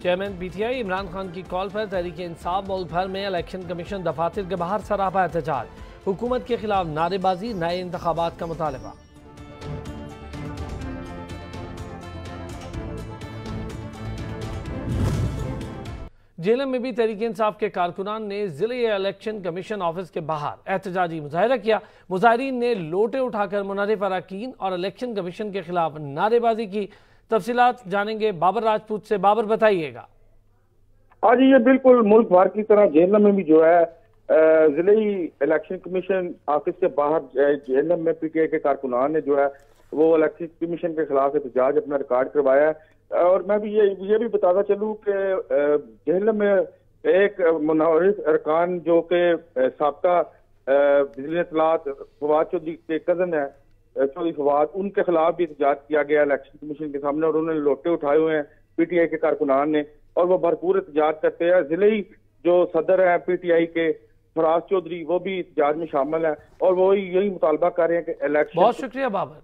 Chairman PTI Imran Khan की call पर तहरीक इंसाफ मुल्क भर में इलेक्शन कमीशन दफातर के बाहर सरापा एहतजाज। हुकूमत के खिलाफ नारेबाजी, नए इंतखाबात का मुतालबा। जेलम में भी तहरीक इंसाफ के कारकुनान ने जिले इलेक्शन कमीशन ऑफिस के बाहर एहतजाजी मुजाहरा किया। मुजाहरीन ने लोटे उठाकर मुनर्रिफ अरकान और इलेक्शन कमीशन के खिलाफ नारेबाजी की। तफसीलात जानेंगे बाबर राजपूत से। बाबर, बताइएगा। आज ये बिल्कुल मुल्क भर की तरह जेलम में भी जो है जिले इलेक्शन कमीशन ऑफिस के बाहर जेलम में पीटीआई के कारकुनान ने जो है वो इलेक्शन कमीशन के खिलाफ एहतजाज अपना रिकॉर्ड करवाया है। और मैं भी ये भी बताता चलूँ कि जेलम में एक मुनर्रिफ अरकान जो कि साबका बिजली इत्तलात फवाद चौधरी के कजन है, चौधरी फवाद, उनके खिलाफ भी एहतजाज किया गया इलेक्शन कमीशन के सामने और उन्होंने लोटे उठाए हुए हैं पीटीआई के कारकुनान ने और वो भरपूर एहतजाज करते हैं। जिले जो सदर है पीटीआई के फराज चौधरी वो भी एहतजाज में शामिल है और वो यही मुतालबा कर रहे हैं कि इलेक्शन। बहुत शुक्रिया बाबर।